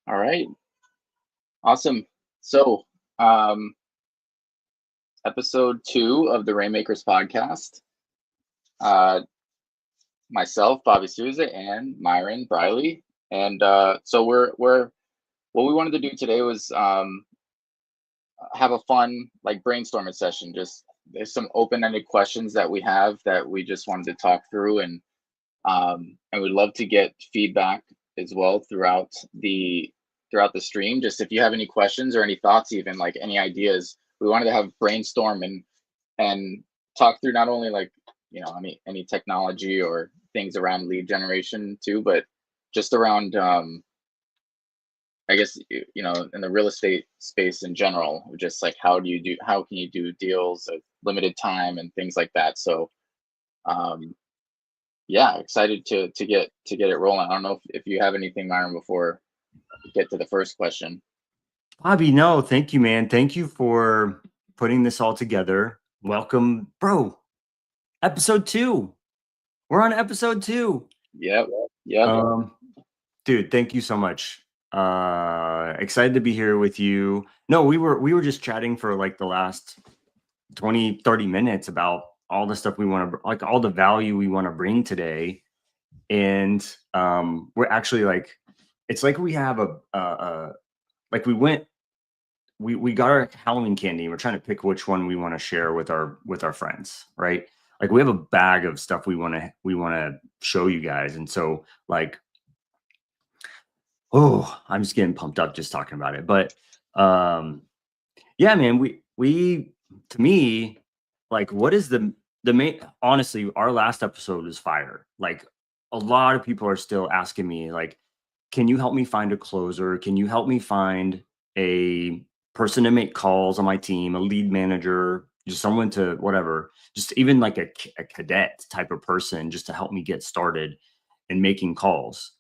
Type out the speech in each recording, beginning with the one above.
All right. Awesome. So, um, episode 2 of the Rainmakers Podcast. Uh, Myself, Bobby Souza, and Myron Briley. And so we're what we wanted to do today was have a fun like brainstorming session. Just there's some open-ended questions that we have that we just wanted to talk through, and we'd love to get feedback as well throughout the stream. Just if you have any questions or any thoughts, even like any ideas, we wanted to have brainstorm and talk through not only like any technology or things around lead generation too, but just around I guess in the real estate space in general, just like how can you do deals at limited time and things like that. So um, yeah, excited to get it rolling. I don't know if you have anything, Myron, before we get to the first question. Bobby, no, thank you, man. Thank you for putting this all together. Welcome, bro. Episode 2. We're on episode 2. Yep, yep. Um, dude, thank you so much. Excited to be here with you. No, we were just chatting for like the last 20, 30 minutes about all the stuff we want to like all the value we want to bring today. And we're actually like it's like we have like we got our Halloween candy. We're trying to pick which one we want to share with our friends, right? Like we have a bag of stuff we want to show you guys, and so like, oh, I'm just getting pumped up just talking about it. But um, yeah, man, we to me, like, what is the main? Honestly, our last episode was fire. Like, a lot of people are still asking me, like, can you help me find a closer? Can you help me find a person to make calls on my team, a lead manager, just someone to whatever, just even like a cadet type of person just to help me get started in making calls.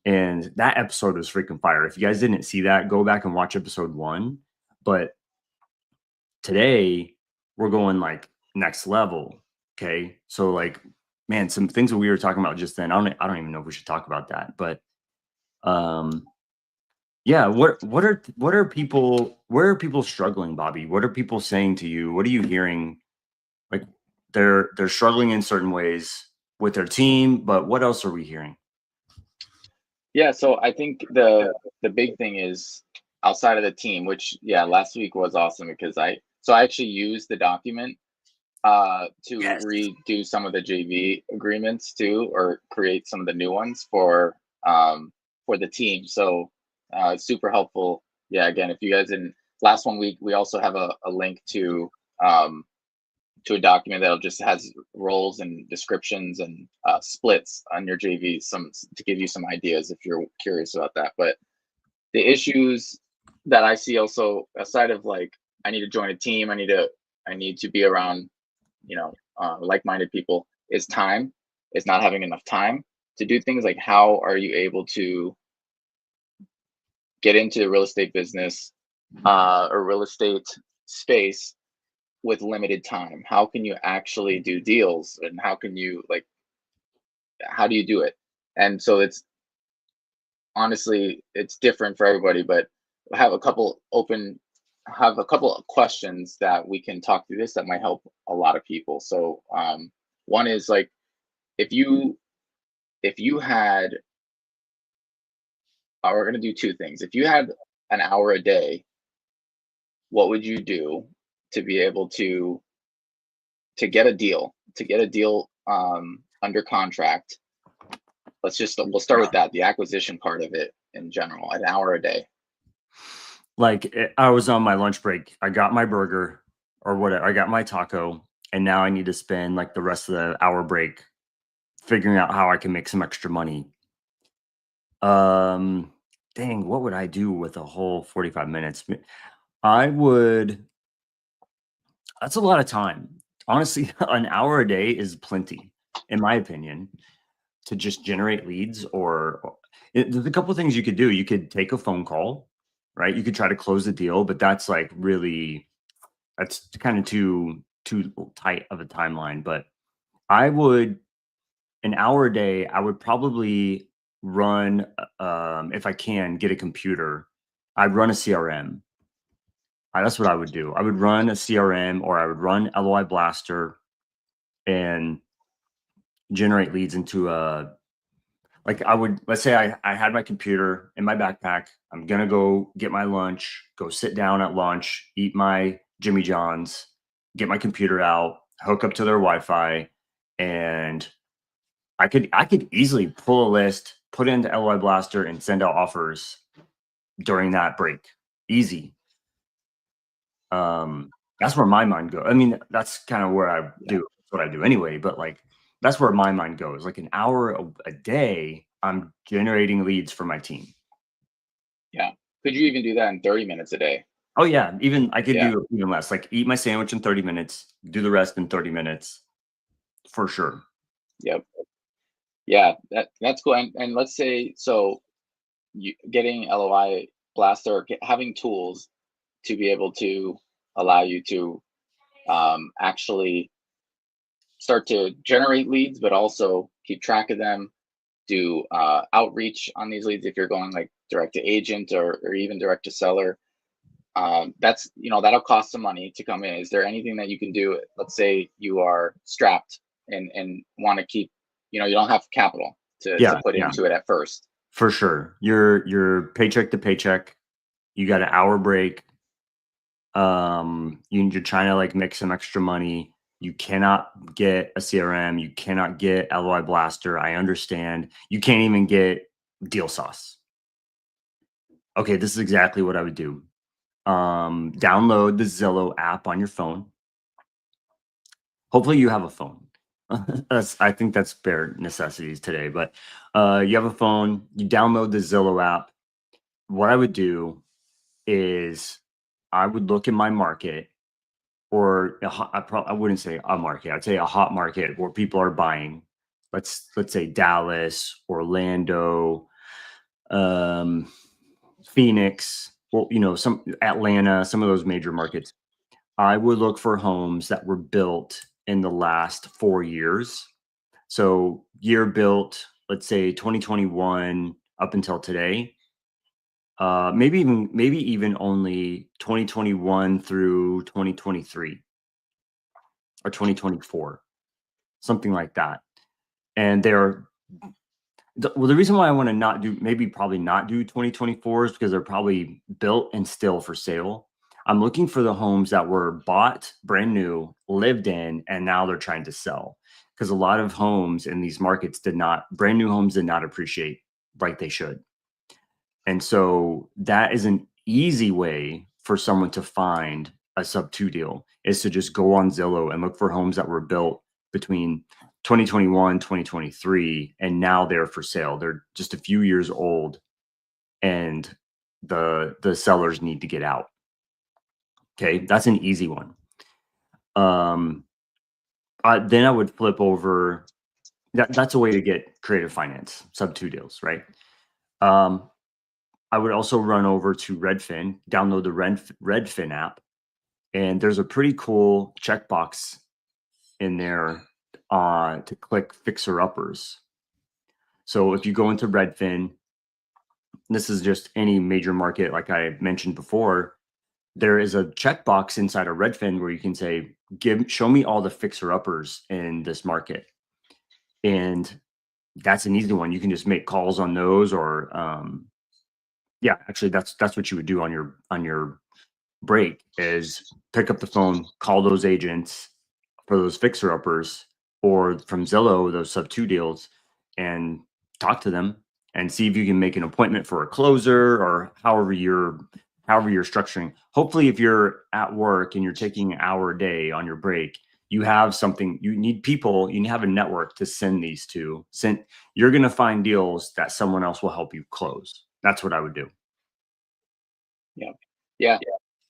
And that episode was freaking fire. If you guys didn't see that, go back and watch episode 1. But today we're going like next level. Okay. So like, man, some things that we were talking about just then, I don't even know if we should talk about that, but um yeah, where are people struggling, Bobby? What are people saying to you? What are you hearing? Like they're struggling in certain ways with their team, but what else are we hearing? Yeah, so I think the big thing is outside of the team, which yeah, last week was awesome because I actually used the document to Yes. redo some of the JV agreements too, or create some of the new ones for the team. So it's super helpful. Yeah, again, if you guys didn't last one week, we also have a link um to a document that'll just has roles and descriptions and splits on your JV, some to give you some ideas if you're curious about that. But the issues that I see also aside of like I need to join a team, I need to be around like-minded people is time, is not having enough time to do things. Like how are you able to get into the real estate business or real estate space with limited time? How can you actually do deals, and how do you do it? And so it's honestly it's different for everybody, but have a couple open have a couple of questions that we can talk through this that might help a lot of people. So one is like if you if you had we're going to do two things. If you had an hour a day, what would you do to be able to get a deal under contract? We'll start with that, the acquisition part of it in general, an hour a day. Like I was on my lunch break. I got my burger or whatever. I got my taco, and now I need to spend like the rest of the hour break figuring out how I can make some extra money. Um, Dang, what would I do with a whole 45 minutes? I would, that's a lot of time. Honestly, an hour a day is plenty, in my opinion, to just generate leads. There's a couple of things you could do. You could take a phone call, right? You could try to close the deal, but that's like really, that's kind of too tight of a timeline. But I would, an hour a day, I would probably run, if I can get a computer, I'd run a CRM. That's what I would do. I would run a CRM, or I would run LOI Blaster and generate leads into let's say I had my computer in my backpack. I'm going to go get my lunch, go sit down at lunch, eat my Jimmy John's, get my computer out, hook up to their Wi-Fi, and I could easily pull a list, put it into LOI Blaster, and send out offers during that break. Easy. That's where my mind goes. I mean, that's kind of where I do what I do anyway, but like, that's where my mind goes. Like an hour a day, I'm generating leads for my team. Yeah. Could you even do that in 30 minutes a day? Oh yeah. Even I could do even less, like eat my sandwich in 30 minutes, do the rest in 30 minutes for sure. Yep. Yeah, that's cool. And let's say, so you getting LOI Blaster, having tools to be able to allow you to actually start to generate leads, but also keep track of them, do outreach on these leads if you're going like direct to agent or even direct to seller. That's, that'll cost some money to come in. Is there anything that you can do? Let's say you are strapped and want to keep, you don't have capital to put into it at first. For sure. You're paycheck to paycheck. You got an hour break. You're trying to like make some extra money. You cannot get a CRM. You cannot get LOI Blaster. I understand. You can't even get Deal Sauce. Okay, this is exactly what I would do. Download the Zillow app on your phone. Hopefully you have a phone. I think that's bare necessities today, but you have a phone, you download the Zillow app. What I would do is I would look in my market, or I wouldn't say a market. I'd say a hot market where people are buying. Let's say Dallas, Orlando, Phoenix, well, some Atlanta, some of those major markets. I would look for homes that were built in the last 4 years. So year built, let's say 2021 up until today. Maybe even only 2021 through 2023 or 2024, something like that. And the reason why I want to probably not do 2024 is because they're probably built and still for sale. I'm looking for the homes that were bought brand new, lived in, and now they're trying to sell. Because a lot of homes in these markets brand new homes did not appreciate like they should. And so that is an easy way for someone to find a sub-2 deal, is to just go on Zillow and look for homes that were built between 2021, 2023, and now they're for sale. They're just a few years old and the sellers need to get out. Okay, that's an easy one. Then I would flip over. That's a way to get creative finance, sub-2 deals, right? I would also run over to Redfin, download the Redfin app, and there's a pretty cool checkbox in there to click fixer uppers. So if you go into Redfin, this is just any major market, like I mentioned before, there is a checkbox inside of Redfin where you can say, show me all the fixer uppers in this market. And that's an easy one. You can just make calls on those, or actually that's what you would do on your break, is pick up the phone, call those agents for those fixer uppers, or from Zillow, those sub-2 deals, and talk to them and see if you can make an appointment for a closer, or however you're structuring. Hopefully, if you're at work and you're taking an hour a day on your break, you have something, you need people, you have a network to send these to. You're going to find deals that someone else will help you close. That's what I would do. Yeah.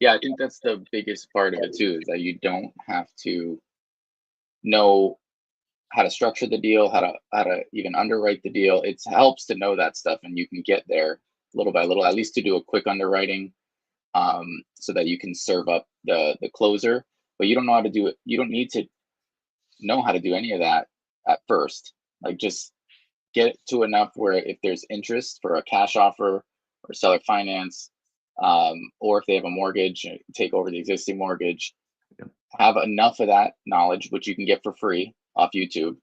I think that's the biggest part of it too, is that you don't have to know how to structure the deal, how to even underwrite the deal. It helps to know that stuff, and you can get there little by little, at least to do a quick underwriting, so that you can serve up the closer. But you don't know how to do it. You don't need to know how to do any of that at first. Like, just get to enough where if there's interest for a cash offer or seller finance, or if they have a mortgage, take over the existing mortgage, Yep. have enough of that knowledge, which you can get for free off YouTube,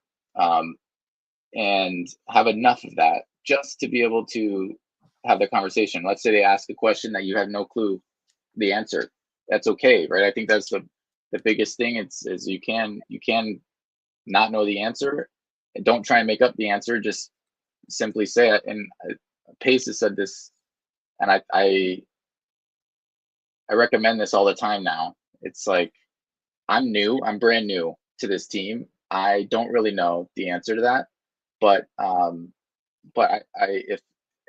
and have enough of that just to be able to have the conversation. Let's say they ask a question that you have no clue the answer. That's okay, right? I think that's the biggest thing. Is you can not know the answer, and don't try and make up the answer. Just simply say it. And Pace has said this, and I recommend this all the time now. It's like, I'm brand new to this team. I don't really know the answer to that, but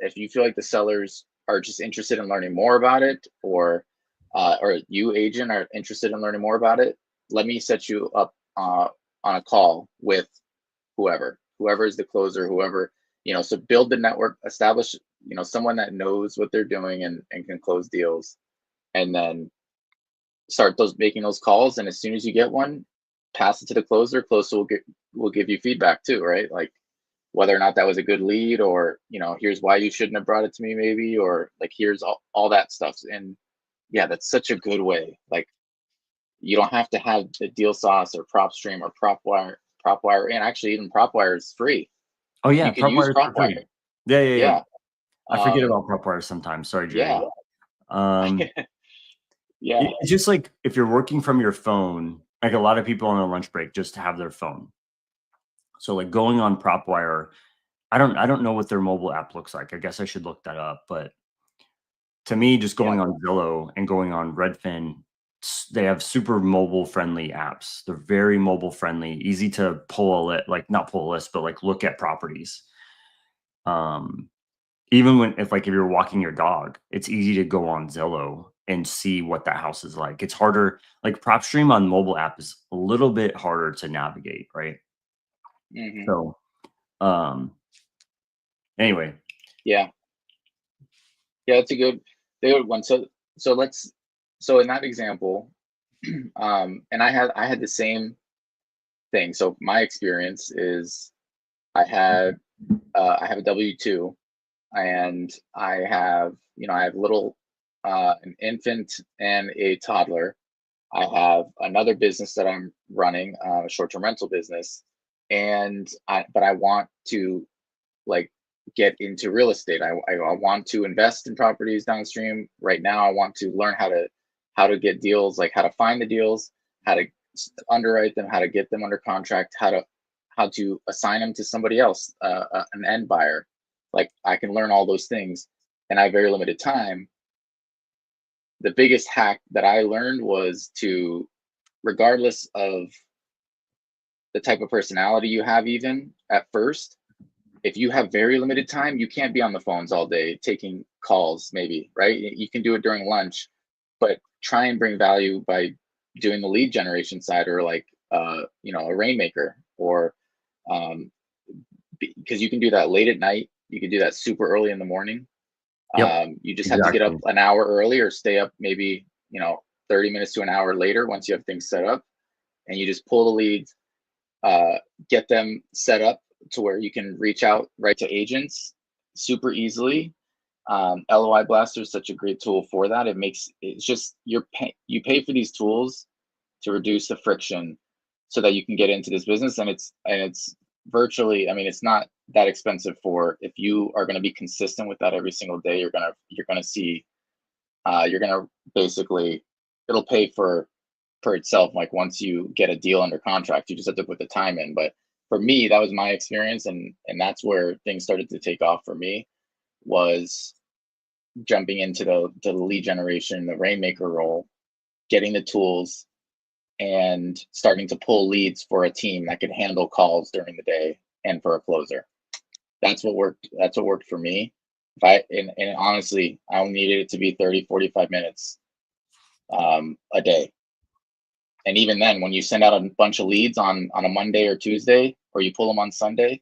if you feel like the sellers are just interested in learning more about it, or you agent are interested in learning more about it, let me set you up on a call with whoever is the closer, whoever, so build the network, establish, someone that knows what they're doing and can close deals, and then start making those calls. And as soon as you get one, pass it to the closer. Closer will give you feedback too, right? Like whether or not that was a good lead, or here's why you shouldn't have brought it to me, maybe, or like here's all that stuff. And yeah, that's such a good way. Like you don't have to have the deal sauce or PropStream or PropWire, and actually even PropWire is free. Oh yeah, You can use PropWire. Yeah. Yeah. I forget about PropWire sometimes. Sorry, Jerry. Yeah. Yeah. It's just like if you're working from your phone, like a lot of people on a lunch break just have their phone. So like going on PropWire, I don't know what their mobile app looks like. I guess I should look that up. But to me, just going on Zillow and going on Redfin, they have super mobile friendly apps. They're very mobile friendly, easy to pull not pull a list, but like look at properties. Even if you're walking your dog, it's easy to go on Zillow and see what that house is like. It's harder, like PropStream on mobile app is a little bit harder to navigate, right? Mm-hmm. So, anyway. Yeah, it's a good one. So in that example, and I had the same thing. So my experience is I have a W-2, and I have little an infant and a toddler. I have another business that I'm running, a short-term rental business, but I want to like get into real estate. I want to invest in properties downstream. Right now, I want to learn how to get deals, like how to find the deals, how to underwrite them, how to get them under contract, how to assign them to somebody else, an end buyer. Like I can learn all those things, and I have very limited time. The biggest hack that I learned was to, regardless of the type of personality you have, even at first, if you have very limited time, you can't be on the phones all day taking calls, maybe, right? You can do it during lunch, but try and bring value by doing the lead generation side, or like, a Rainmaker, or because you can do that late at night. You can do that super early in the morning. Yep, you just have to get up an hour early, or stay up maybe 30 minutes to an hour later once you have things set up, and you just pull the leads, get them set up to where you can reach out right to agents super easily. LOI Blaster is such a great tool for that. It's just you pay for these tools to reduce the friction so that you can get into this business, and it's virtually, I mean, it's not that expensive. For if you are going to be consistent with that every single day, you're gonna see, you're gonna basically, it'll pay for itself. Like once you get a deal under contract, you just have to put the time in. But for me, that was my experience, and that's where things started to take off for me, was jumping into the lead generation, the Rainmaker role, getting the tools, and starting to pull leads for a team that could handle calls during the day, and for a closer. That's what worked for me. And honestly, I only needed it to be 30, 45 minutes a day. And even then, when you send out a bunch of leads on a Monday or Tuesday, or you pull them on Sunday,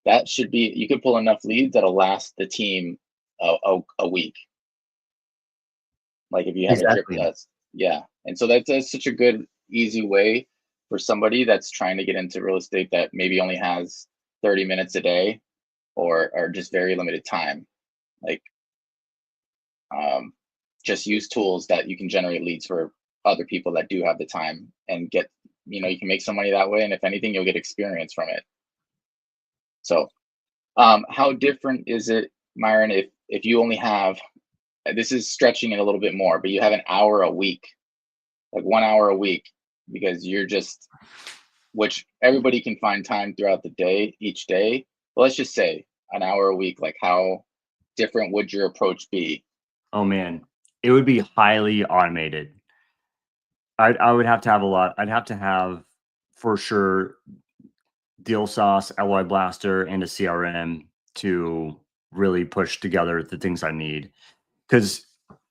you could pull enough leads that'll last the team a week. Like if you have a drip test. Yeah. And so that's such a good, easy way for somebody that's trying to get into real estate, that maybe only has 30 minutes a day. or just very limited time. Like, just use tools that you can generate leads for other people that do have the time, and get, you can make some money that way. And if anything, you'll get experience from it. So, how different is it, Myron, if you only have, this is stretching it a little bit more, but you have an hour a week, like 1 hour a week, because you're just, which everybody can find time throughout the day, each day. But let's just say an hour a week, like how different would your approach be? Oh man, it would be highly automated. I would have to have a lot. I'd have to have, for sure, Deal Sauce, LOI Blaster, and a CRM to really push together the things I need. Because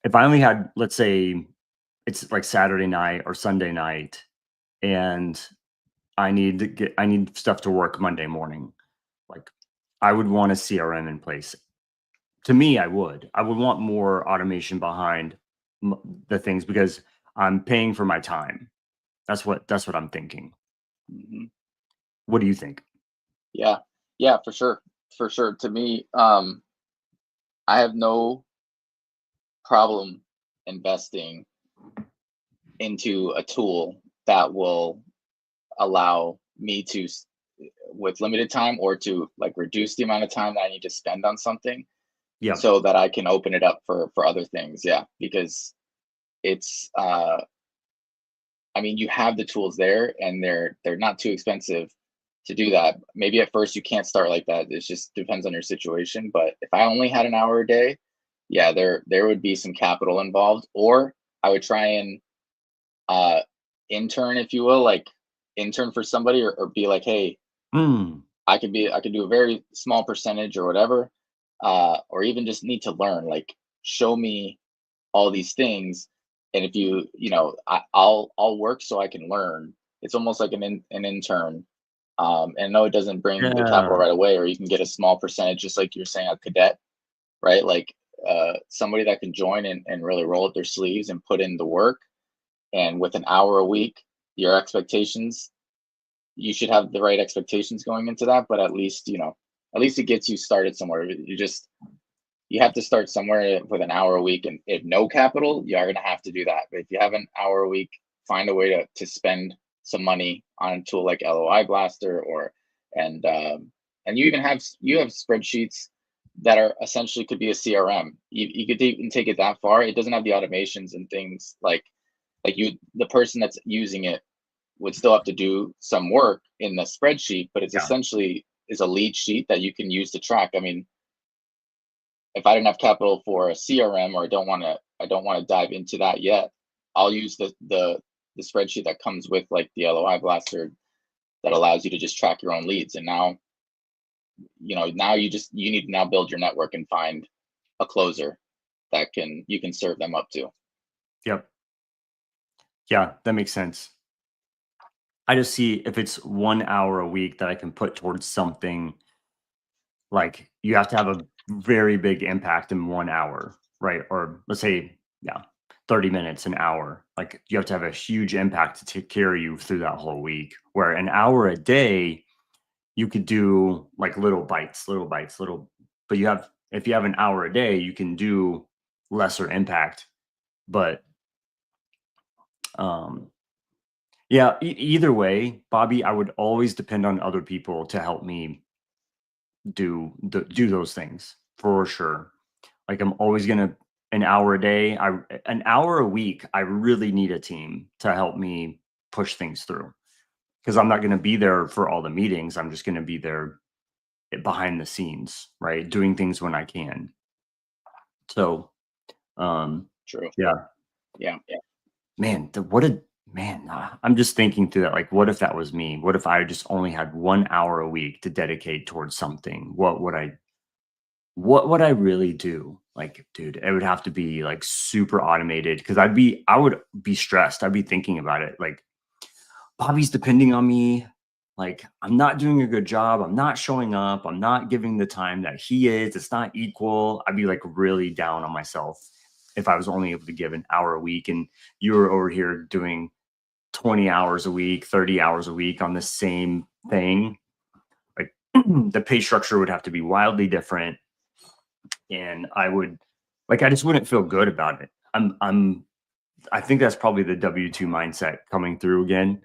if I only had, let's say, it's like Saturday night or Sunday night, and I need stuff to work Monday morning, like I would want a CRM in place. To me, I would want more automation behind the things, because I'm paying for my time. That's what I'm thinking. Mm-hmm. What do you think? Yeah, for sure. To me, I have no problem investing into a tool that will allow me to, with limited time, or to like reduce the amount of time that I need to spend on something, so that I can open it up for other things. Yeah, because it's, I mean, you have the tools there, and they're not too expensive to do that. Maybe at first you can't start like that. It just depends on your situation. But if I only had an hour a day, yeah, there would be some capital involved. Or I would try and intern, if you will, like intern for somebody, or be like, hey, I could do a very small percentage or whatever, or even just need to learn, like show me all these things. And if I'll work so I can learn. It's almost like an intern. And no, it doesn't bring the capital right away, or you can get a small percentage, just like you're saying, a cadet, right? Like somebody that can join and really roll up their sleeves and put in the work. And with an hour a week, your expectations, you should have the right expectations going into that. But at least it gets you started somewhere. You have to start somewhere with an hour a week. And if no capital, you are going to have to do that. But if you have an hour a week, find a way to spend some money on a tool like LOI Blaster, and you have spreadsheets that are essentially could be a CRM. You could even take it that far. It doesn't have the automations and things like the person that's using it would still have to do some work in the spreadsheet, but it's essentially is a lead sheet that you can use to track. I mean, if I didn't have capital for a CRM, or I don't want to dive into that yet, I'll use the spreadsheet that comes with like the LOI Blaster, that allows you to just track your own leads. And now, you need to now build your network and find a closer that you can serve them up to. Yep. Yeah, that makes sense. I just see if it's 1 hour a week that I can put towards something, like you have to have a very big impact in 1 hour, right? Or let's say, 30 minutes, an hour. Like you have to have a huge impact to carry you through that whole week. Where an hour a day, you could do like little bites, but if you have an hour a day, you can do lesser impact. But either way, Bobby, I would always depend on other people to help me do those things, for sure. Like I'm always gonna, an hour a day, an hour a week, I really need a team to help me push things through, because I'm not going to be there for all the meetings. I'm just going to be there behind the scenes, right? Doing things when I can. So, True. Yeah. Man, I'm just thinking through that. Like, what if that was me? What if I just only had 1 hour a week to dedicate towards something? What would I really do? Like, dude, it would have to be like super automated, because I would be stressed. I'd be thinking about it. Like, Bobby's depending on me. Like, I'm not doing a good job. I'm not showing up. I'm not giving the time that he is. It's not equal. I'd be like really down on myself if I was only able to give an hour a week, and you were over here doing 20 hours a week, 30 hours a week on the same thing. Like, the pay structure would have to be wildly different. And I just wouldn't feel good about it. I think that's probably the W-2 mindset coming through again,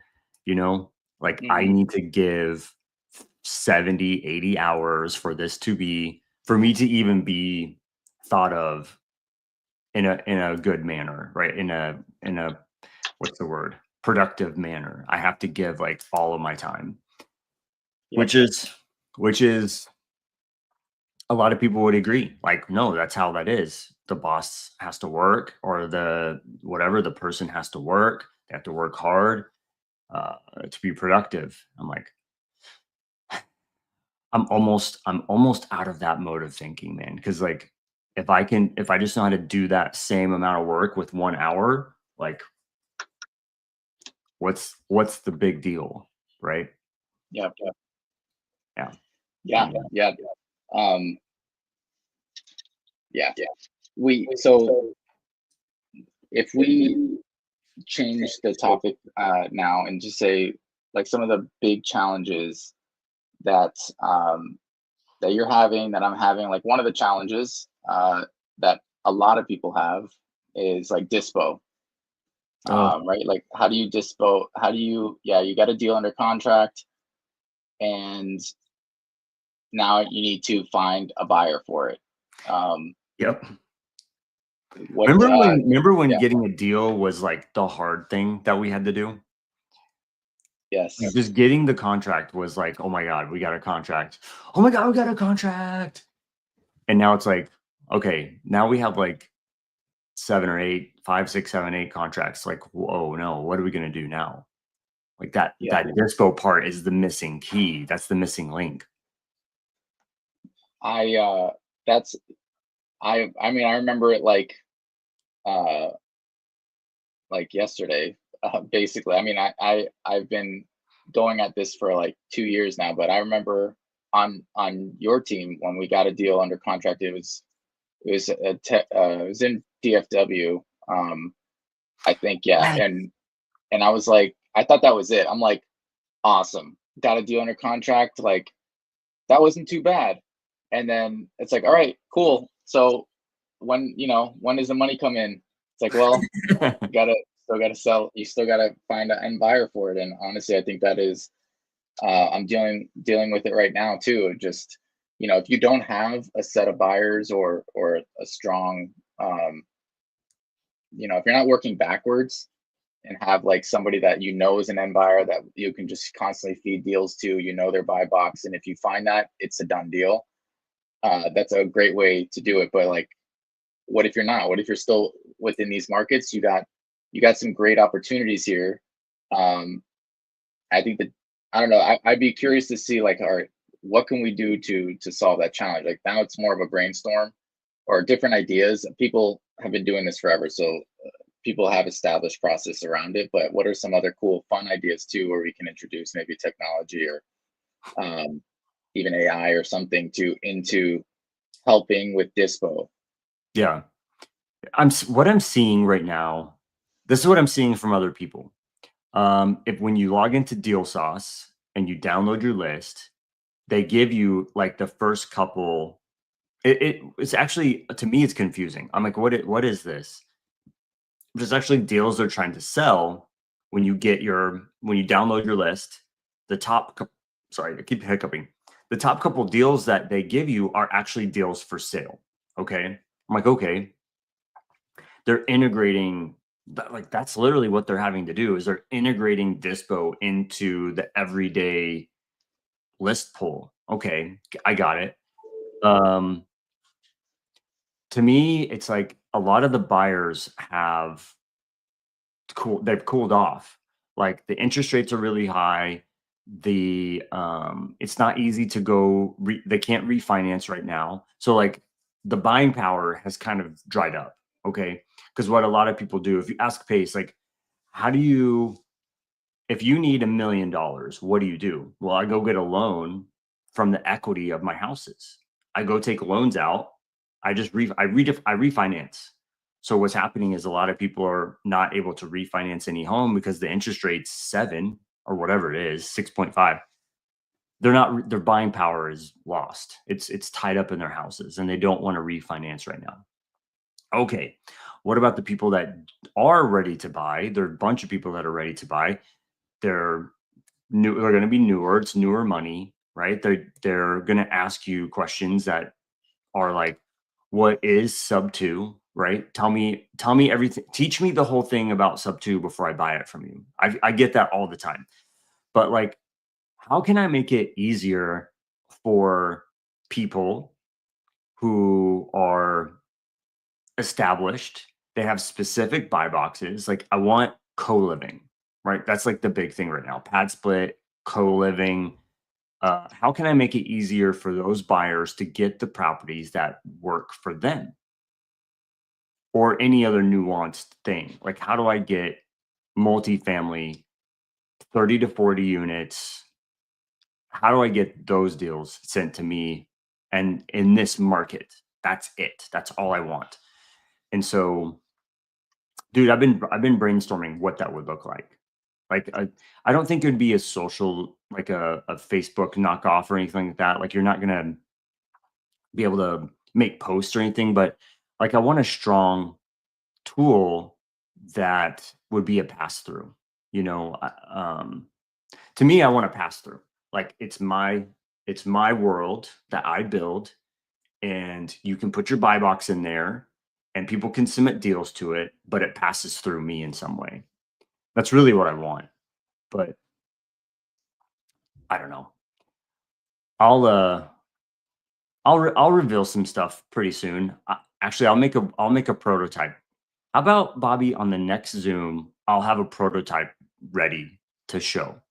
like I need to give 70, 80 hours for me to even be thought of in a good manner, right? In a what's the word? Productive manner. I have to give like all of my time, which is a lot of people would agree. Like, no, that's how that is. The boss has to work, or the person has to work. They have to work hard to be productive. I'm like, I'm almost out of that mode of thinking, man. Because like, if I just know how to do that same amount of work with 1 hour, like, what's the big deal, right? Yeah. So if we change the topic now and just say like some of the big challenges that that you're having, that I'm having, like one of the challenges that a lot of people have is like dispo. Right? Like how do you you got a deal under contract and now you need to find a buyer for it. Yep. Remember when getting a deal was like the hard thing that we had to do? Yes. Just getting the contract was like, oh my God, we got a contract. Oh my God, we got a contract. And now it's like, okay, now we have like 7 or 8, 5, 6, 7, 8 contracts. Like, whoa, no, what are we going to do now? Like that dispo part is the missing key. That's the missing link. I mean, I remember it like yesterday, basically. I mean, I've been going at this for like 2 years now, but I remember on your team when we got a deal under contract, it was in DFW, I think, yeah, and I was like, I thought that was it. I'm like, awesome, got a deal under contract, like that wasn't too bad. And then it's like, all right, cool. So when does the money come in? It's like, well, you still gotta sell. You still gotta find an end buyer for it. And honestly, I think that is, I'm dealing with it right now too. Just if you don't have a set of buyers or a strong, if you're not working backwards and have like somebody that is an end buyer that you can just constantly feed deals to, their buy box, and if you find that, it's a done deal. That's a great way to do it. But like, what if you're not? What if you're still within these markets? You got some great opportunities here. I think that, I don't know. I'd be curious to see like, all right, what can we do to solve that challenge? Like now it's more of a brainstorm or different ideas. People have been doing this forever, so people have established process around it. But what are some other cool, fun ideas too, where we can introduce maybe technology or even AI or something into helping with dispo? Yeah. What I'm seeing right now, this is what I'm seeing from other people. When you log into Deal Sauce and you download your list, they give you like the first couple. It's actually, to me, it's confusing. I'm like, what is this? There's actually deals they're trying to sell when you download your list. Sorry, I keep hiccuping. The top couple deals that they give you are actually deals for sale. Okay. I'm like, okay. They're integrating, like that's literally what they're having to do, is they're integrating dispo into the everyday list pull. Okay, I got it. To me, it's like a lot of the buyers they've cooled off. Like the interest rates are really high. It's not easy to go, they can't refinance right now. So like the buying power has kind of dried up. Okay. Because what a lot of people do, if you ask Pace, like, if you need $1 million, what do you do? Well, I go get a loan from the equity of my houses. I go take loans out. I refinance. So what's happening is a lot of people are not able to refinance any home because the interest rate's 7 or whatever it is, 6.5. their buying power is lost. It's tied up in their houses and they don't want to refinance right now. Okay. What about the people that are ready to buy? There are a bunch of people that are ready to buy. They're going to be newer. It's newer money, right? They're going to ask you questions that are like, what is sub 2, right? Tell me everything. Teach me the whole thing about sub 2 before I buy it from you. I get that all the time. But like, how can I make it easier for people who are established? They have specific buy boxes. Like, I want co-living, right? That's like the big thing right now. Pad split, co-living. How can I make it easier for those buyers to get the properties that work for them? Or any other nuanced thing? Like, how do I get multifamily 30 to 40 units? How do I get those deals sent to me and in this market? That's it. That's all I want. And so, dude, I've been brainstorming what that would look like. Like, I don't think it would be a social, like a Facebook knockoff or anything like that. Like, you're not gonna be able to make posts or anything, but like, I want a strong tool that would be a pass through. You know, to me, I want to pass through. Like, it's my world that I build, and you can put your buy box in there, and people can submit deals to it, but it passes through me in some way. That's really what I want. But I don't know. I'll reveal some stuff pretty soon. Actually, I'll make a prototype. How about, Bobby, on the next Zoom, I'll have a prototype ready to show.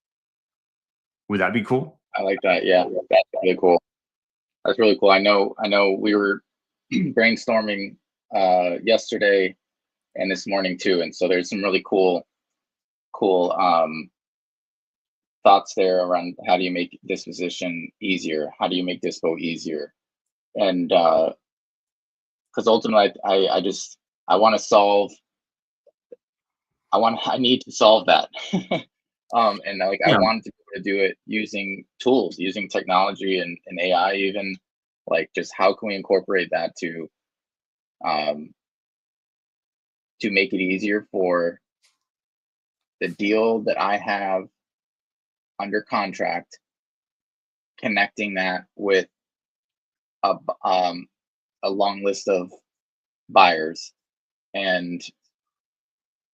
Would that be cool? I like that. Yeah, that's really cool. That's really cool. I know we were brainstorming yesterday and this morning too, and so there's some really cool thoughts there around how do you make disposition easier? How do you make dispo easier? And because ultimately, I want to solve. I need to solve that. And like, I Yeah. wanted to be able to do it using tools, using technology and AI, even like, just how can we incorporate that to make it easier for the deal that I have under contract, connecting that with a long list of buyers, and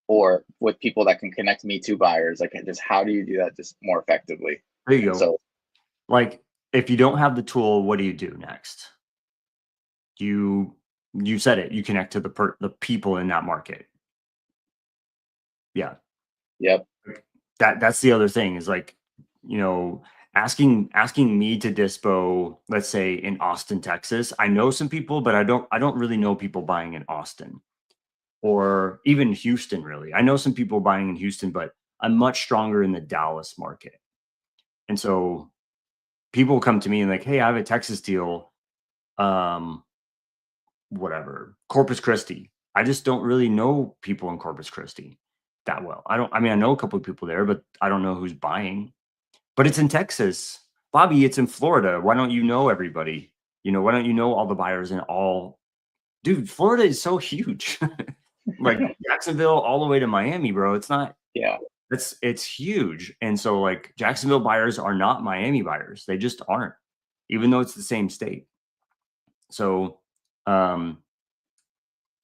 or with people that can connect me to buyers. Like, just how do you do that just more effectively? There you And go. so, Like, if you don't have the tool, what do you do next? You said it. You connect to the people in that market. Yeah. yep, That's the other thing is like, you know, asking me to dispo, let's say in Austin, Texas. I know some people, but I don't really know people buying in Austin or even Houston, really. I know some people buying in Houston, but I'm much stronger in the Dallas market. And so people come to me and like, hey, I have a Texas deal. Whatever, Corpus Christi. I just don't really know people in Corpus Christi that well. I mean, I know a couple of people there, but I don't know who's buying. But it's in Texas. Bobby, it's in Florida. Why don't you know everybody? You know, why don't you know all the buyers in all? Dude, Florida is so huge. Like Jacksonville all the way to Miami, bro. It's not, yeah, it's huge. And so like Jacksonville buyers are not Miami buyers. They just aren't, even though it's the same state. So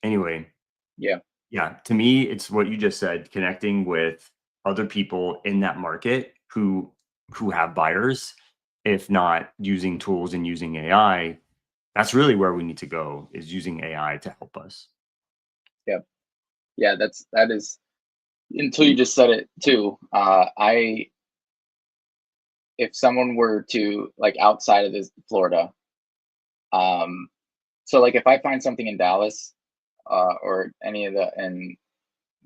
anyway, yeah, yeah, to me, it's what you just said, connecting with other people in that market who have buyers, if not using tools and using AI. That's really where we need to go, is using AI to help us. yep, yeah. That is, until you just said it too. If someone were to, like, outside of this Florida, so like if I find something in Dallas, or any of the, in,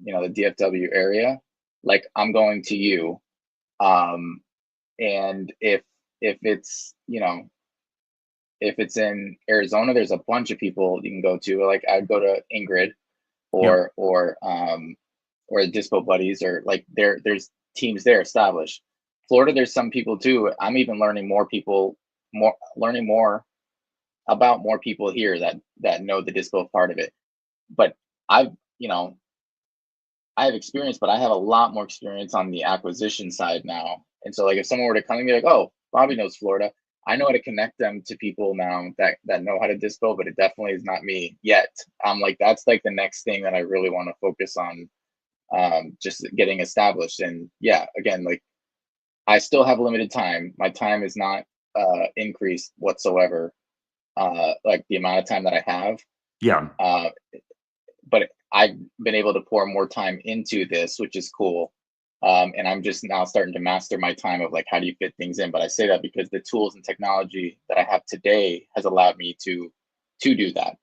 the DFW area, like, I'm going to you. And if it's, if it's in Arizona, there's a bunch of people you can go to. Like, I'd go to Ingrid, Yep. or Dispo Buddies, or like, there's teams there established. Florida, there's some people too. I'm even learning more about more people here that know the dispo part of it. But I've, you know, I have experience, but I have a lot more experience on the acquisition side now. And so, like, if someone were to come and be like, "Oh, Bobby knows Florida," I know how to connect them to people now that know how to dispo, but it definitely is not me yet. I'm like, that's like the next thing that I really want to focus on, just getting established. And yeah, again, like I still have limited time. My time is not increased whatsoever. Like the amount of time that I have. Yeah. Uh, but I've been able to pour more time into this, which is cool. And I'm just now starting to master my time of like how do you fit things in. But I say that because the tools and technology that I have today has allowed me to do that.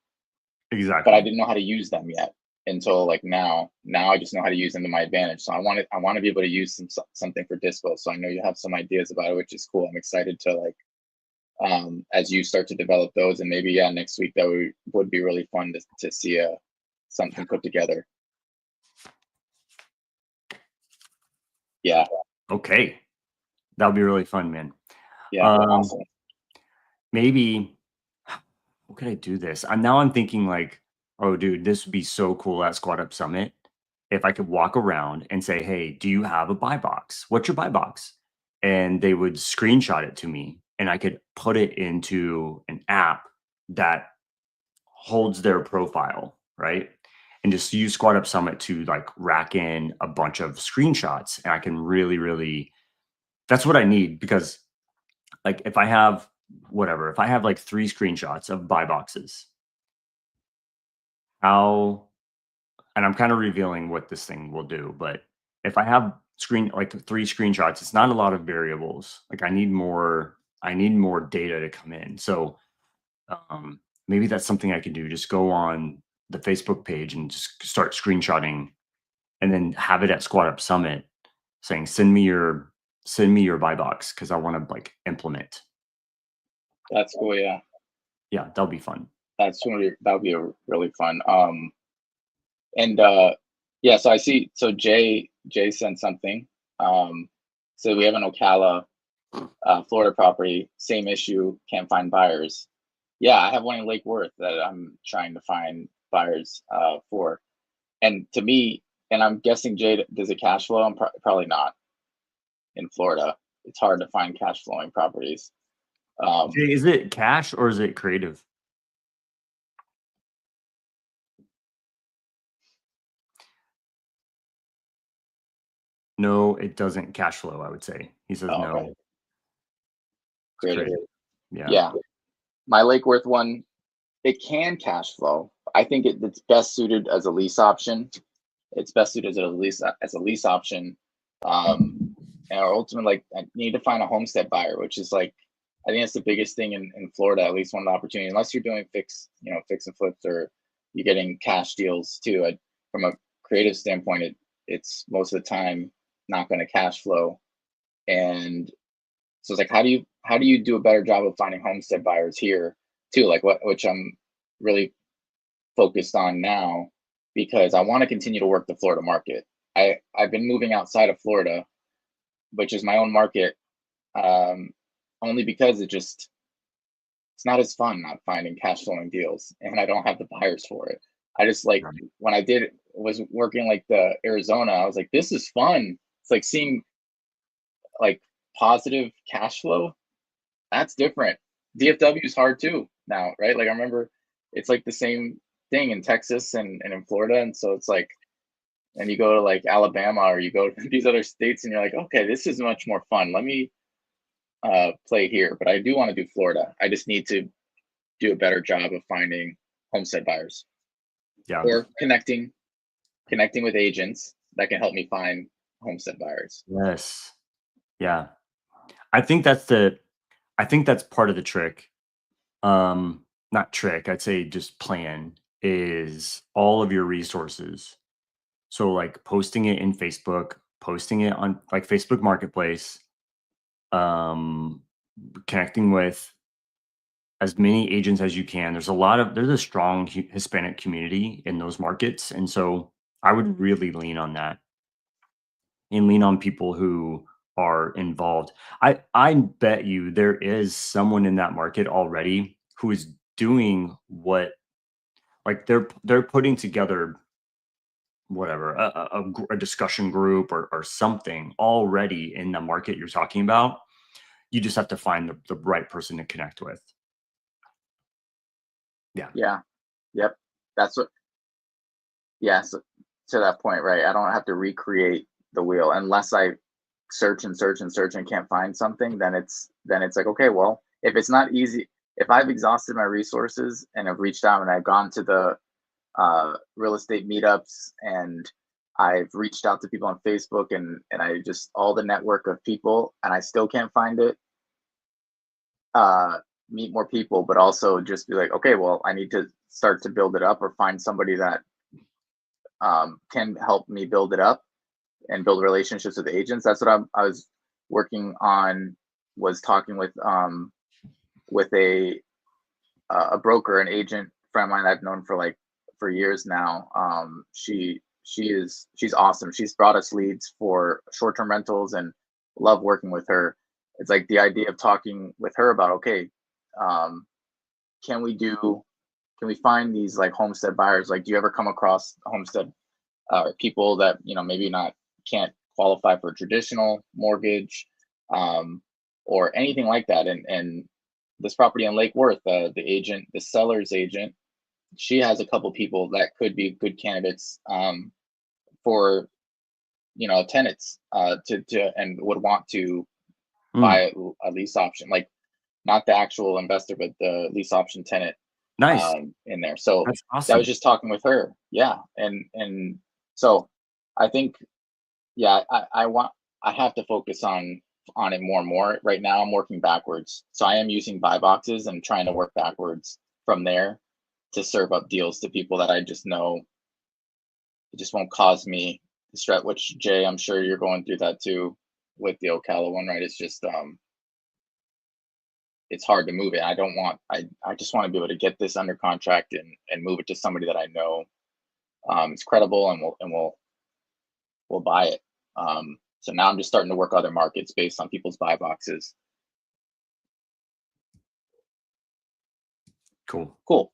But I Exactly. didn't know how to use them yet until like now. Now I just know how to use them to my advantage. So I want to be able to use something for dispo. So I know you have some ideas about it, which is cool. I'm excited to like as you start to develop those, and maybe yeah, next week that would be really fun to see something put together. Yeah, Okay. That'll be really fun, man. yeah, Um, awesome. maybe what could I do this? I'm thinking like, oh dude, this would be so cool at Squad Up Summit if I could walk around and say, "Hey, do you have a buy box? What's your buy box?" And they would screenshot it to me and I could put it into an app that holds their profile, right? And just use Squad Up Summit to like rack in a bunch of screenshots. And I can really, really, that's what I need because like if I have whatever, if I have like 3 screenshots of buy boxes, how, and I'm kind of revealing what this thing will do, but if I have 3 screenshots, it's not a lot of variables. Like I need more data to come in. So um, maybe that's something I can do. Just go on the Facebook page and just start screenshotting and then have it at Squad Up Summit saying, send me your buy box because I want to like implement. That's cool. Yeah, Yeah, that'll be fun. that would be really fun. And yeah, so I see. So Jay sent something. Um, so we have an Ocala, Florida property, same issue, can't find buyers. Yeah, I have one in Lake Worth that I'm trying to find buyers for. And to me, and I'm guessing Jay does it cash flow. I'm probably not in Florida. It's hard to find cash flowing properties. Jay, is it cash or is it creative? No, it doesn't cash flow, I would say. He says Oh, no, okay, it's creative. creative. Yeah. Yeah, my Lake Worth one, it can cash flow. I think it's best suited as a lease option. It's best suited as a lease option. And ultimately, like I need to find a homestead buyer, which is like I think that's the biggest thing in Florida. At least one of the opportunities, unless you're doing fix and flips, or you're getting cash deals too. From a creative standpoint, it's most of the time not going to cash flow. And so it's like, how do you do a better job of finding homestead buyers here too? Like which I'm really focused on now because I want to continue to work the Florida market. I've been moving outside of Florida, which is my own market, um, only because it's not as fun not finding cash flowing deals, and I don't have the buyers for it. I just like Right. when I was working like the Arizona, I was like, this is fun. It's like seeing like positive cash flow. That's different. DFW is hard too now, right? Like I remember it's like the same thing in Texas and in Florida. And so it's like, and you go to like Alabama or you go to these other states and you're like, okay, this is much more fun. Let me play here. But I do want to do Florida. I just need to do a better job of finding homestead buyers Yeah. or connecting with agents that can help me find homestead buyers. Yes. Yeah. I think that's part of the trick. Not trick, I'd say just plan is all of your resources. So like posting it in Facebook, posting it on like Facebook Marketplace, um, connecting with as many agents as you can. There's a strong Hispanic community in those markets. And so I would really lean on that and lean on people who are involved. I bet you there is someone in that market already who is doing what, like they're putting together whatever a discussion group or something already in the market you're talking about. You just have to find the right person to connect with. Yeah. Yep. That's what. Yeah. So, to that point, right? I don't have to recreate the wheel unless I search and search and search and can't find something. Then it's like, okay, well, if it's not easy, if I've exhausted my resources and have reached out and I've gone to the real estate meetups and I've reached out to people on Facebook and I just all the network of people and I still can't find it, meet more people, but also just be like, okay, well, I need to start to build it up or find somebody that can help me build it up and build relationships with agents. That's what I was working on, was talking with a broker, an agent friend of mine I've known for years now. She's awesome. She's brought us leads for short-term rentals and love working with her. It's like the idea of talking with her about, okay, can we find these like homestead buyers? Like, do you ever come across homestead people that, maybe can't qualify for a traditional mortgage, or anything like that? And this property in Lake Worth, the seller's agent, she has a couple people that could be good candidates for tenants to and would want to buy a lease option, like not the actual investor, but the lease option tenant. Nice. In there. So That's awesome. I was just talking with her. Yeah. And so I think, yeah, I have to focus on it more and more. Right now I'm working backwards. So I am using buy boxes and trying to work backwards from there to serve up deals to people that I just know it just won't cause me stress, which, Jay, I'm sure you're going through that too with the Ocala one, right? It's just it's hard to move it. I just want to be able to get this under contract and move it to somebody that I know is credible and will buy it. So now I'm just starting to work other markets based on people's buy boxes. Cool. All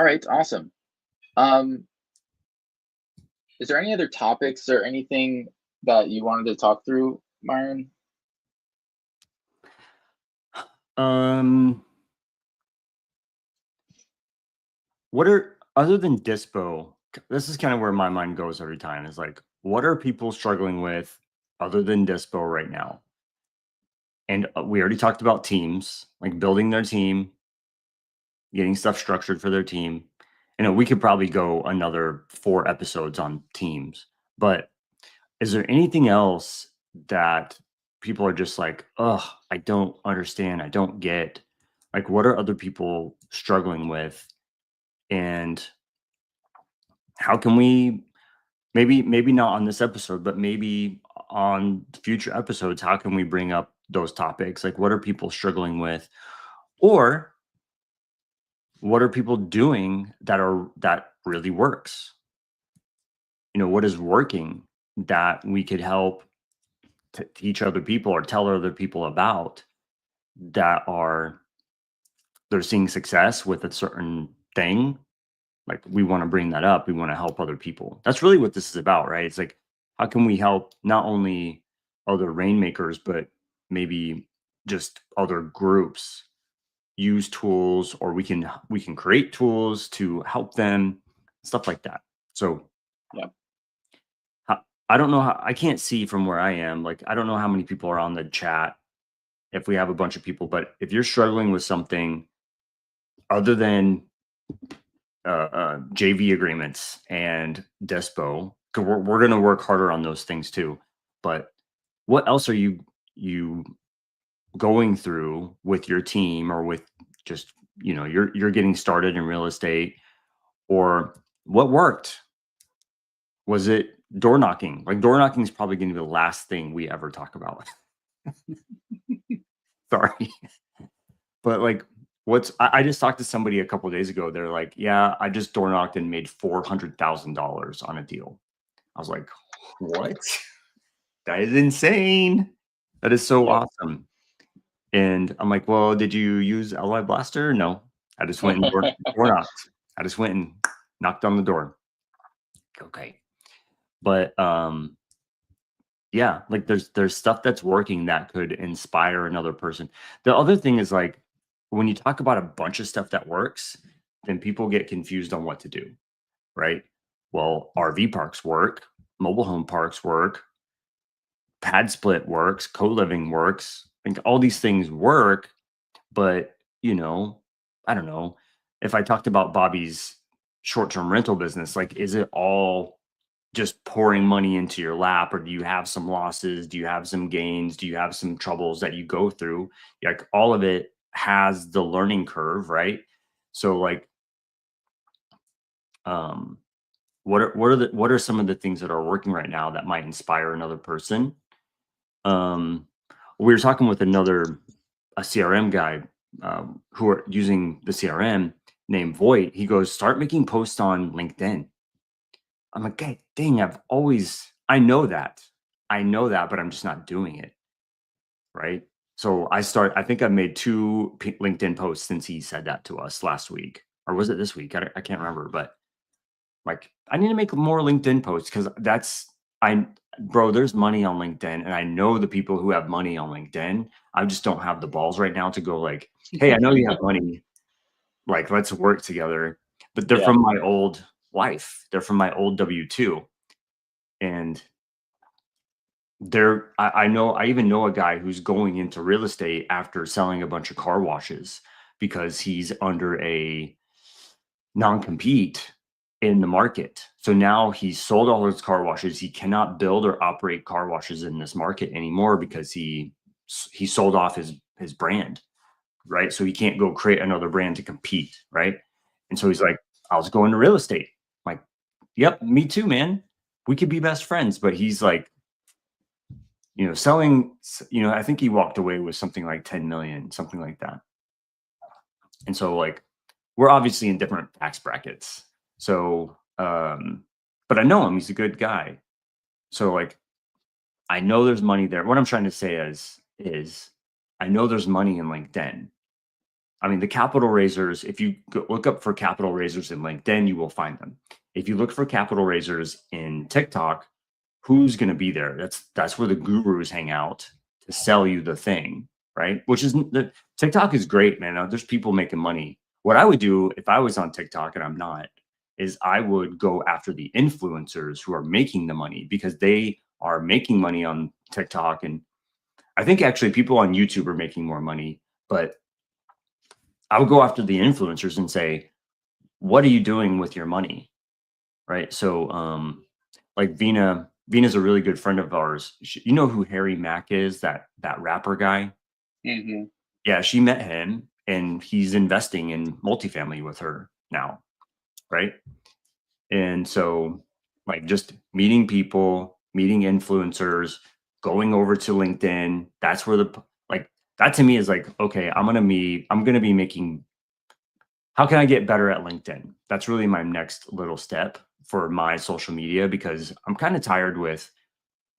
right, awesome. Is there any other topics or anything that you wanted to talk through, Myron? What are, other than dispo, this is kind of where my mind goes every time, is like, what are people struggling with other than dispo right now? And we already talked about teams, like building their team, getting stuff structured for their team. We could probably go another 4 episodes on teams, but is there anything else that people are just like, oh, I don't understand, I don't get? Like, what are other people struggling with? And how can we, maybe not on this episode, but maybe on future episodes, how can we bring up those topics? Like, what are people struggling with? Or what are people doing that really works? What is working that we could help to teach other people or tell other people about, that they're seeing success with a certain thing. Like, we want to bring that up. We want to help other people. That's really what this is about, right? It's like, how can we help not only other rainmakers, but maybe just other groups use tools, or we can create tools to help them, stuff like that. So yeah, I don't know how, I can't see from where I am. Like, I don't know how many people are on the chat, if we have a bunch of people, but if you're struggling with something other than JV agreements and Despo, because we're going to work harder on those things too. But what else are you going through with your team, or with just, you're getting started in real estate? Or what worked? Was it door knocking? Like, door knocking is probably going to be the last thing we ever talk about. Sorry. But like, I just talked to somebody a couple of days ago. They're like, yeah, I just door knocked and made $400,000 on a deal. I was like, what? That is insane. That is so Yep. awesome. And I'm like, well, did you use LI Blaster? No. I just went and door knocked. I just went and knocked on the door. Okay. But yeah, like there's stuff that's working that could inspire another person. The other thing is like when you talk about a bunch of stuff that works, then people get confused on what to do, right? Well, RV parks work, mobile home parks work, pad split works, co-living works. I think all these things work, but I don't know. If I talked about Bobby's short-term rental business, like is it all just pouring money into your lap, or do you have some losses? Do you have some gains? Do you have some troubles that you go through? Like all of it has the learning curve, right? So like um what are some of the things that are working right now that might inspire another person? Um we were talking with a CRM guy who are using the CRM named Voight. He goes, start making posts on LinkedIn. I'm like, God dang, I know that, but I'm just not doing it. Right. So I think I've made two LinkedIn posts since he said that to us last week. Or was it this week? I can't remember, but like, I need to make more LinkedIn posts because bro, there's money on LinkedIn. And I know the people who have money on LinkedIn. I just don't have the balls right now to go like, hey, I know you have money. Like, let's work together. But they're Yeah. from my old life. They're from my old W-2. And I even know a guy who's going into real estate after selling a bunch of car washes because he's under a non-compete in the market. So now he's sold all his car washes. He cannot build or operate car washes in this market anymore because he sold off his brand, right? So he can't go create another brand to compete, right? And so he's like, I was going to real estate. I'm like, yep, me too, man. We could be best friends. But he's like, selling, I think he walked away with something like 10 million, something like that. And so like, we're obviously in different tax brackets. So, but I know him, he's a good guy. So like, I know there's money there. What I'm trying to say is I know there's money in LinkedIn. I mean, the capital raisers, if you look up for capital raisers in LinkedIn, you will find them. If you look for capital raisers in TikTok, who's going to be there? That's where the gurus hang out to sell you the thing, right? Which is the TikTok is great, man. There's people making money. What I would do if I was on TikTok and I'm not, is I would go after the influencers who are making the money because they are making money on TikTok. And I think actually people on YouTube are making more money, but I would go after the influencers and say, what are you doing with your money? Right. So, like Vina's a really good friend of ours. You know who Harry Mack is, that rapper guy? Hmm. Yeah, she met him and he's investing in multifamily with her now. Right. And so like just meeting people, meeting influencers, going over to LinkedIn, that's where like that to me is like, okay, I'm gonna be making how can I get better at LinkedIn? That's really my next little step for my social media because I'm kind of tired with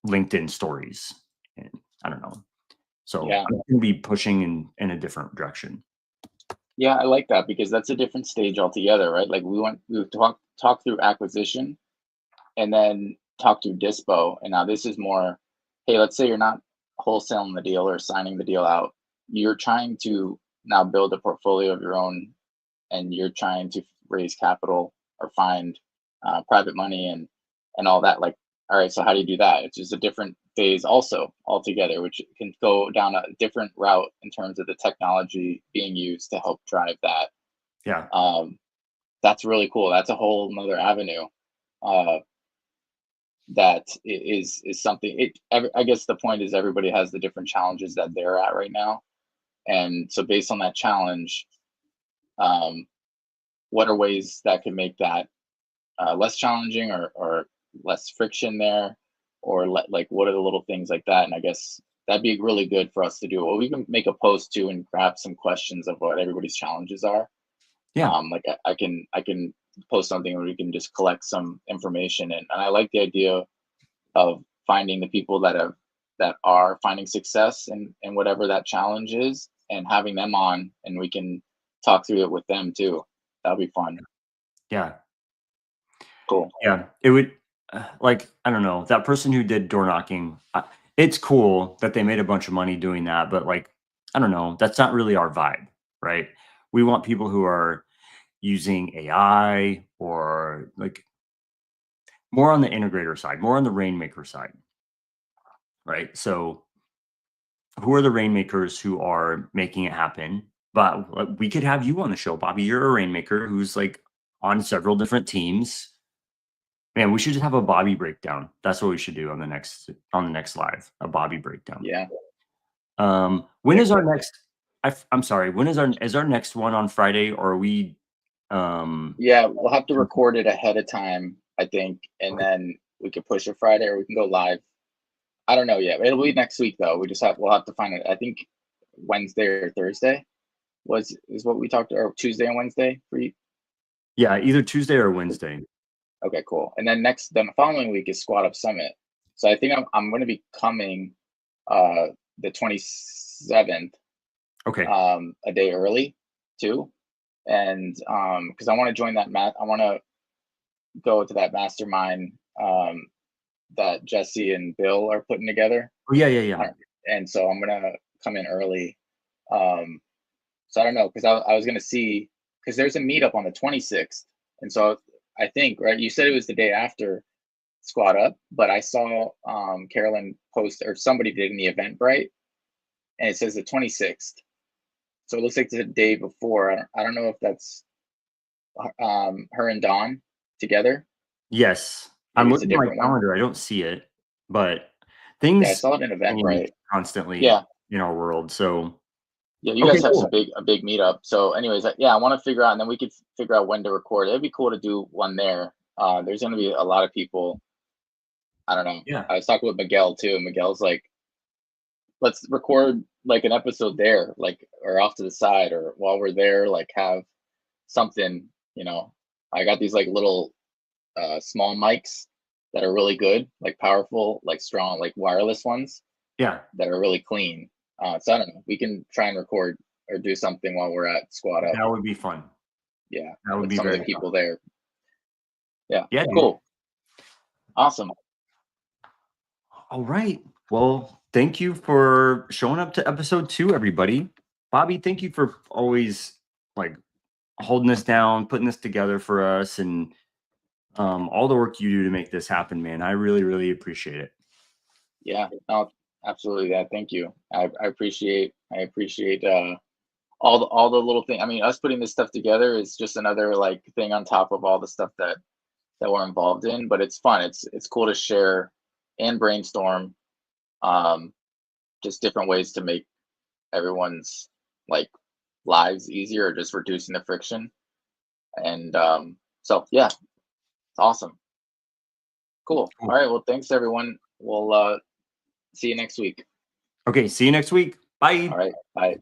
LinkedIn stories. And I don't know. So Yeah. I'm going to be pushing in a different direction. Yeah, I like that because that's a different stage altogether, right? Like we talk through acquisition and then talk through dispo. And now this is more, hey, let's say you're not wholesaling the deal or signing the deal out. You're trying to now build a portfolio of your own and you're trying to raise capital or find private money and all that. Like, all right, so how do you do that? It's just a different phase also altogether, which can go down a different route in terms of the technology being used to help drive that. Yeah. um, that's really cool. That's a whole nother avenue. uh, is something. I guess the point is everybody has the different challenges that they're at right now, and so based on that challenge, um, what are ways that can make that less challenging or less friction there, or like what are the little things like that? And I guess that'd be really good for us to do. Well, we can make a post too and grab some questions of what everybody's challenges are. Yeah. Like I can post something where we can just collect some information, and I like the idea of finding the people that are finding success in whatever that challenge is, and having them on, and we can talk through it with them too. That'll be fun. Yeah. Cool. Yeah. It would, like, I don't know, that person who did door knocking, it's cool that they made a bunch of money doing that, but like, I don't know, that's not really our vibe, right? We want people who are using AI or like more on the integrator side, more on the Rainmaker side, right? So who are the Rainmakers who are making it happen? But we could have you on the show, Bobby. You're a Rainmaker who's like on several different teams. Man, we should just have a Bobby breakdown. That's what we should do on the next live, a Bobby breakdown. Yeah. When is our next? I'm sorry. When is our next one on Friday? Or are we? Yeah, we'll have to record it ahead of time, I think, and then we could push it Friday, or we can go live. I don't know yet. It'll be next week though. We'll have to find it. I think Wednesday or Thursday is what we talked, or Tuesday and Wednesday for you. Yeah, either Tuesday or Wednesday. Okay, cool. And then the following week is Squad Up Summit. So I think I'm going to be coming the 27th. Okay. A day early too, and because I want to join that I want to go to that mastermind that Jesse and Bill are putting together. Oh, yeah. And so I'm gonna come in early. So I don't know, because I was gonna see, because there's a meetup on the 26th, and so I think, right, you said it was the day after Squad Up, but I saw Carolyn post, or somebody did in the Eventbrite, and it says the 26th. So it looks like the day before. I don't know if that's her and Dawn together. Yes. Maybe I'm it's a looking at my different one. calendar. I don't see it, but Yeah, I things saw it in Eventbrite. change constantly Yeah. in our world. So Yeah, you okay, guys have cool. a big meetup. So anyways, yeah, I want to figure out, and then we could figure out when to record. It'd be cool to do one there. There's going to be a lot of people. I don't know. Yeah. I was talking with Miguel too. Miguel's like, let's record like an episode there, like, or off to the side, or while we're there, like have something, I got these like little small mics that are really good, like powerful, like strong, like wireless ones. Yeah. That are really clean. So I don't know. We can try and record or do something while we're at Squad Up. That would be fun. Yeah, That would with be some of very the people fun. there. Yeah. Yeah, Cool. Awesome. All right. Well, thank you for showing up to episode 2, everybody. Bobby, thank you for always like holding this down, putting this together for us, and all the work you do to make this happen, man. I really, really appreciate it. Yeah. No, absolutely. Yeah. Thank you. I appreciate all the little things. I mean, us putting this stuff together is just another like thing on top of all the stuff that we're involved in. But it's fun. It's cool to share and brainstorm. Just different ways to make everyone's like lives easier, or just reducing the friction. And so yeah, it's awesome. Cool. All right. Well, thanks everyone. We'll see you next week. Okay. See you next week. Bye. All right. Bye.